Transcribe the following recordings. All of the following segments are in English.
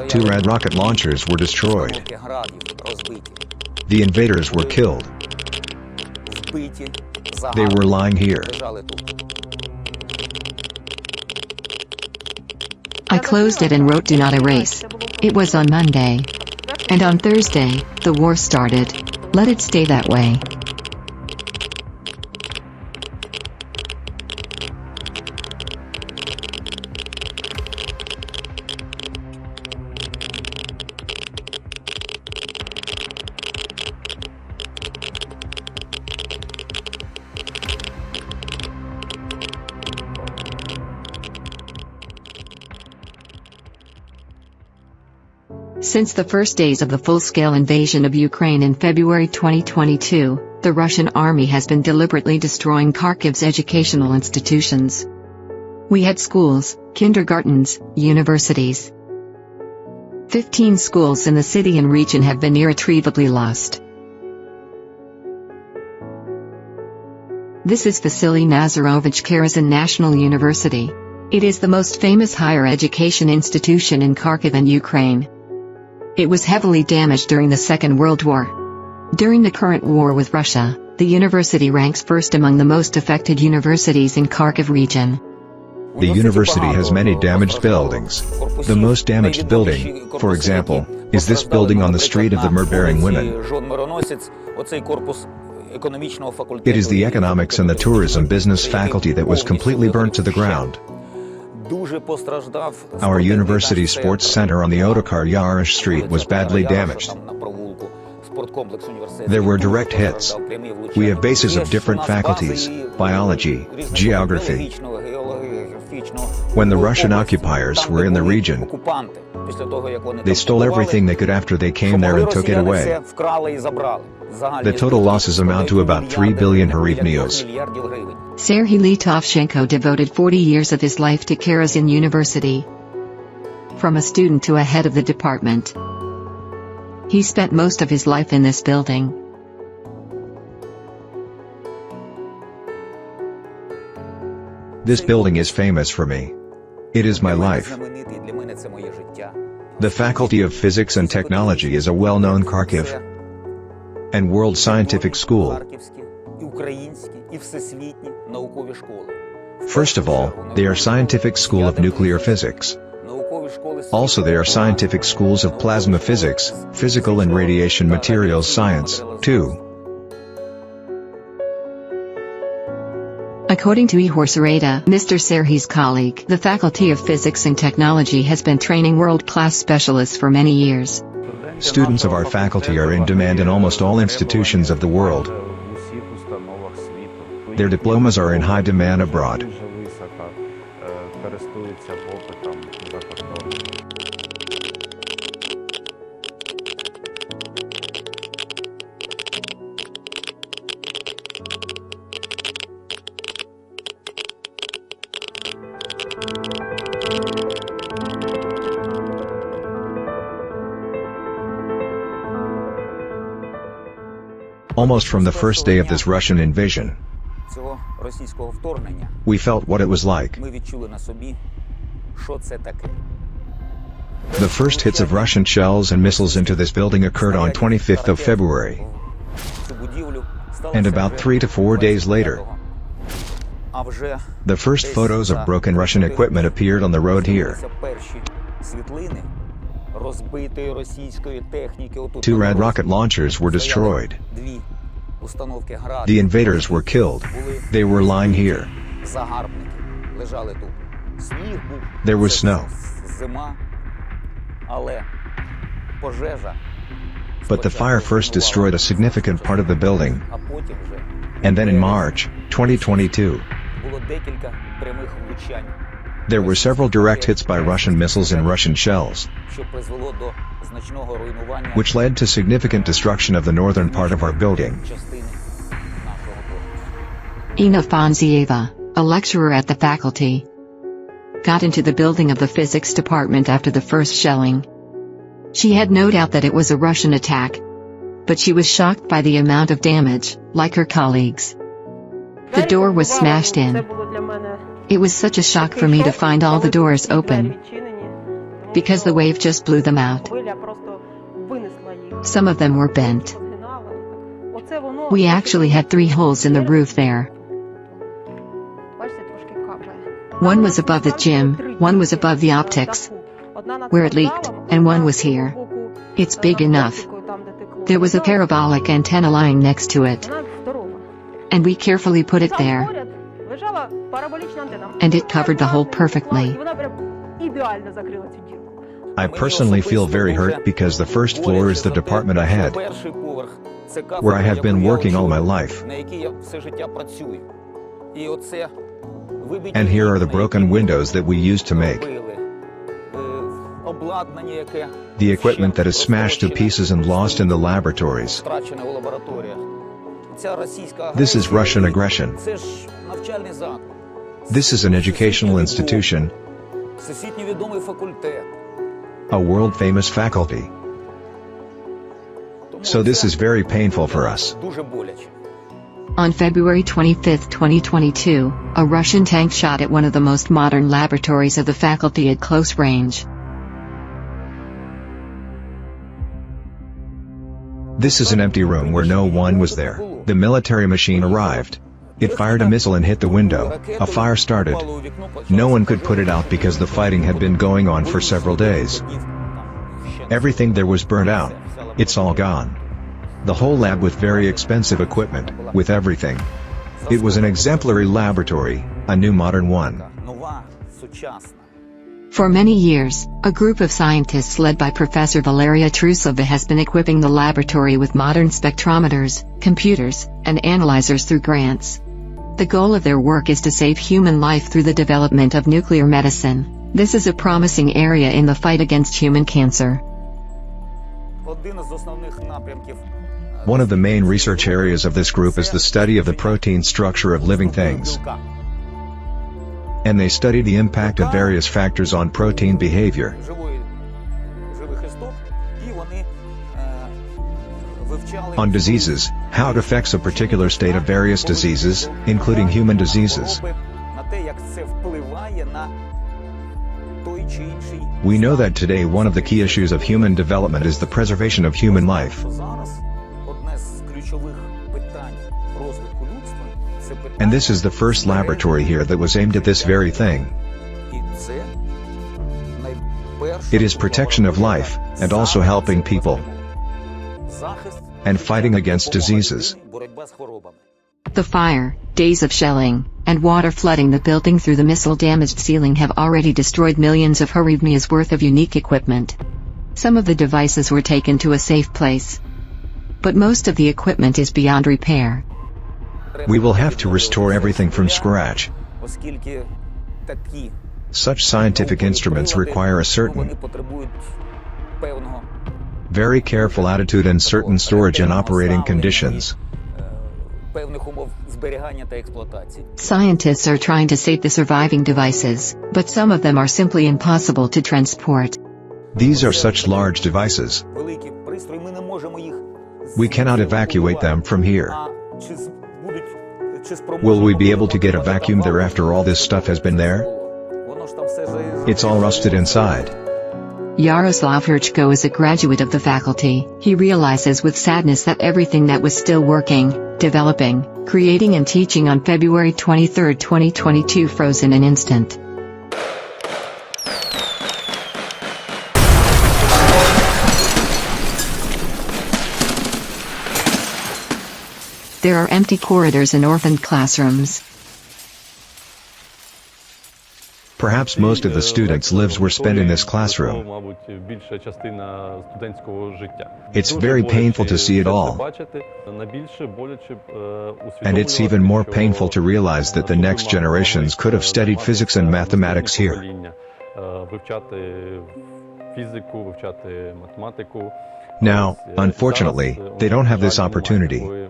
2 Rad rocket launchers were destroyed. The invaders were killed. They were lying here. I closed it and wrote "Do not erase." It was on Monday. And on Thursday, the war started. Let it stay that way. Since the first days of the full-scale invasion of Ukraine in February 2022, the Russian army has been deliberately destroying Kharkiv's educational institutions. We had schools, kindergartens, universities. 15 schools in the city and region have been irretrievably lost. This is Vasyl Nazarovych Karazin National University. It is the most famous higher education institution in Kharkiv and Ukraine. It was heavily damaged during the Second World War. During the current war with Russia, the university ranks first among the most affected universities in Kharkiv region. The university has many damaged buildings. The most damaged building, for example, is this building on the street of the myrrh-bearing women. It is the economics and the tourism business faculty that was completely burnt to the ground. Our university sports center on the Otakar Yarosh Street was badly damaged. There were direct hits. We have bases of different faculties: biology, geography. When the Russian occupiers were in the region, they stole everything they could after they came there and took it away. The total losses amount to about 3 billion hryvnios. Serhiy Litovchenko devoted 40 years of his life to Karazin University. From a student to a head of the department, he spent most of his life in this building. This building is famous for me. It is my life. The Faculty of Physics and Technology is a well-known Kharkiv and World Scientific School. First of all, they are Scientific School of Nuclear Physics. Also they are Scientific Schools of Plasma Physics, Physical and Radiation Materials Science, too. According to Ihor Sereda, Mr. Serhiy's colleague, the Faculty of Physics and Technology has been training world-class specialists for many years. Students of our faculty are in demand in almost all institutions of the world. Their diplomas are in high demand abroad. Almost from the first day of this Russian invasion, we felt what it was like. The first hits of Russian shells and missiles into this building occurred on 25th of February. And about 3 to 4 days later, the first photos of broken Russian equipment appeared on the road here. 2 Rad rocket launchers were destroyed. The invaders were killed. They were lying here. There was snow. But the fire first destroyed a significant part of the building. And then in March 2022, there were several direct hits by Russian missiles and Russian shells, which led to significant destruction of the northern part of our building. Ina Fonzieva, a lecturer at the faculty, got into the building of the physics department after the first shelling. She had no doubt that it was a Russian attack, but she was shocked by the amount of damage, like her colleagues. The door was smashed in. It was such a shock for me to find all the doors open. because the wave just blew them out. Some of them were bent. We actually had 3 holes in the roof there. One was above the gym, one was above the optics, where it leaked, and one was here. It's big enough. There was a parabolic antenna lying next to it, and we carefully put it there, and it covered the hole perfectly. I personally feel very hurt because the first floor is the department I had, where I have been working all my life. And here are the broken windows that we used to make. The equipment that is smashed to pieces and lost in the laboratories. This is Russian aggression. This is an educational institution, a world-famous faculty. So this is very painful for us. On February 25, 2022, a Russian tank shot at one of the most modern laboratories of the faculty at close range. This is an empty room where no one was there. The military machine arrived. It fired a missile and hit the window. A fire started. No one could put it out because the fighting had been going on for several days. Everything there was burnt out. It's all gone. The whole lab with very expensive equipment, with everything. It was an exemplary laboratory, a new modern one. For many years, a group of scientists led by Professor Valeria Trusova has been equipping the laboratory with modern spectrometers, computers, and analyzers through grants. The goal of their work is to save human life through the development of nuclear medicine. This is a promising area in the fight against human cancer. One of the main research areas of this group is the study of the protein structure of living things. And they study the impact of various factors on protein behavior. On diseases, how it affects a particular state of various diseases, including human diseases. We know that today one of the key issues of human development is the preservation of human life. And this is the first laboratory here that was aimed at this very thing. It is protection of life, and also helping people, and fighting against diseases. The fire, days of shelling, and water flooding the building through the missile-damaged ceiling have already destroyed millions of hryvnias worth of unique equipment. Some of the devices were taken to a safe place, but most of the equipment is beyond repair. We will have to restore everything from scratch. Such scientific instruments require a certain, very careful attitude and certain storage and operating conditions. Scientists are trying to save the surviving devices, but some of them are simply impossible to transport. These are such large devices. We cannot evacuate them from here. Will we be able to get a vacuum there after all this stuff has been there? It's all rusted inside. Yaroslav Herchko is a graduate of the faculty. He realizes with sadness that everything that was still working, developing, creating and teaching on February 23, 2022 froze in an instant. There are empty corridors and orphaned classrooms. Perhaps most of the students' lives were spent in this classroom. It's very painful to see it all. And it's even more painful to realize that the next generations could have studied physics and mathematics here. Now, unfortunately, they don't have this opportunity.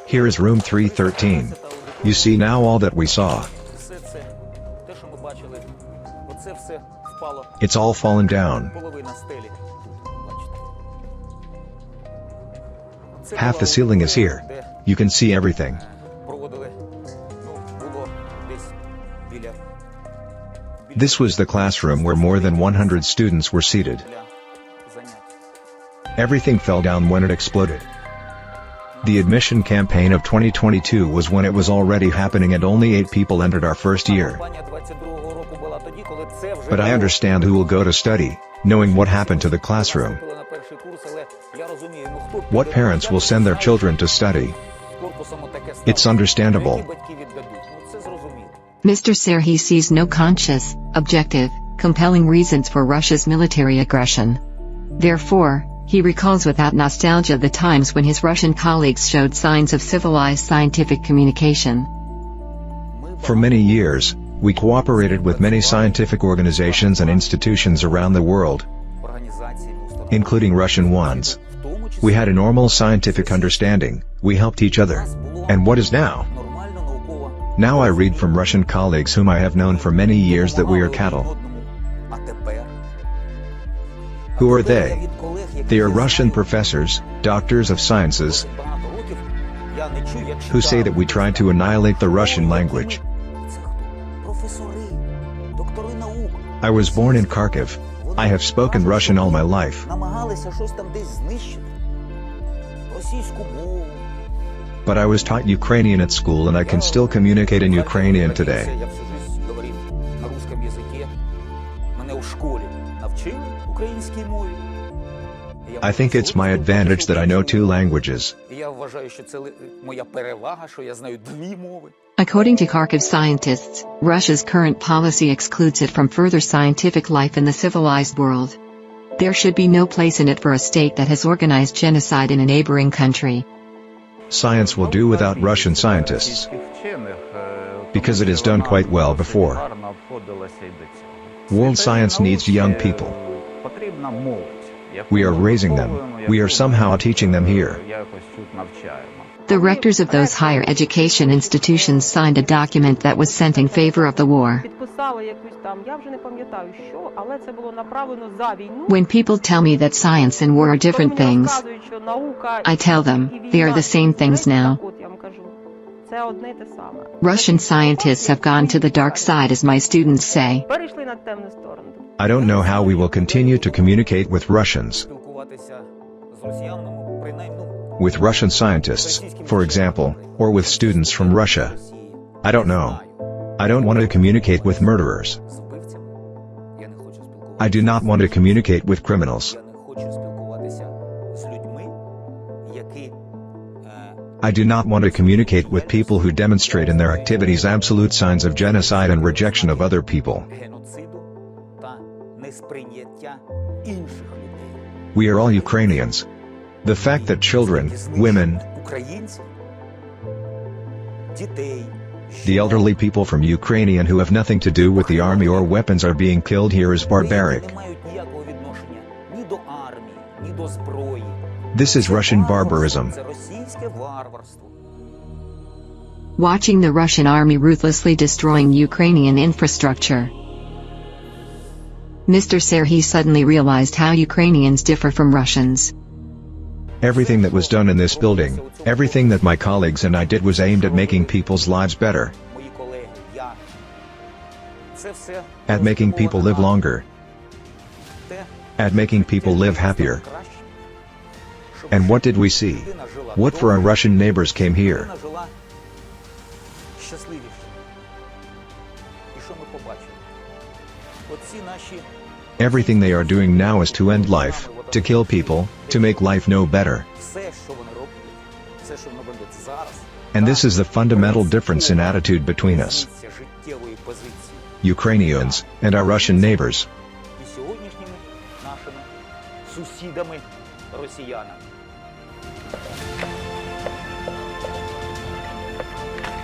Here is room 313. You see now all that we saw. It's all fallen down. Half the ceiling is here. You can see everything. This was the classroom where more than 100 students were seated. Everything fell down when it exploded. The admission campaign of 2022 was when it was already happening and only 8 people entered our first year. But I understand who will go to study, knowing what happened to the classroom. What parents will send their children to study? It's understandable. Mr. Serhiy sees no conscious, objective, compelling reasons for Russia's military aggression. Therefore, he recalls without nostalgia the times when his Russian colleagues showed signs of civilized scientific communication. For many years, we cooperated with many scientific organizations and institutions around the world, including Russian ones. We had a normal scientific understanding, we helped each other. And what is now? Now I read from Russian colleagues whom I have known for many years that we are cattle. Who are they? They are Russian professors, doctors of sciences, who say that we tried to annihilate the Russian language. I was born in Kharkiv. I have spoken Russian all my life. But I was taught Ukrainian at school and I can still communicate in Ukrainian today. I think it's my advantage that I know 2 languages. According to Kharkiv scientists, Russia's current policy excludes it from further scientific life in the civilized world. There should be no place in it for a state that has organized genocide in a neighboring country. Science will do without Russian scientists, because it is done quite well before. World science needs young people. We are raising them, we are somehow teaching them here. The rectors of those higher education institutions signed a document that was sent in favor of the war. When people tell me that science and war are different things, I tell them, they are the same things now. Russian scientists have gone to the dark side, as my students say. I don't know how we will continue to communicate with Russians. With Russian scientists, for example, or with students from Russia. I don't know. I don't want to communicate with murderers. I do not want to communicate with criminals. I do not want to communicate with people who demonstrate in their activities absolute signs of genocide and rejection of other people. We are all Ukrainians. The fact that children, women, the elderly people from Ukraine who have nothing to do with the army or weapons are being killed here is barbaric. This is Russian barbarism. Watching the Russian army ruthlessly destroying Ukrainian infrastructure, Mr. Serhiy suddenly realized how Ukrainians differ from Russians. Everything that was done in this building, everything that my colleagues and I did was aimed at making people's lives better. At making people live longer. At making people live happier. And what did we see? What for our Russian neighbors came here? Everything they are doing now is to end life, to kill people, to make life no better. And this is the fundamental difference in attitude between us, Ukrainians, and our Russian neighbors.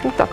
Ну так.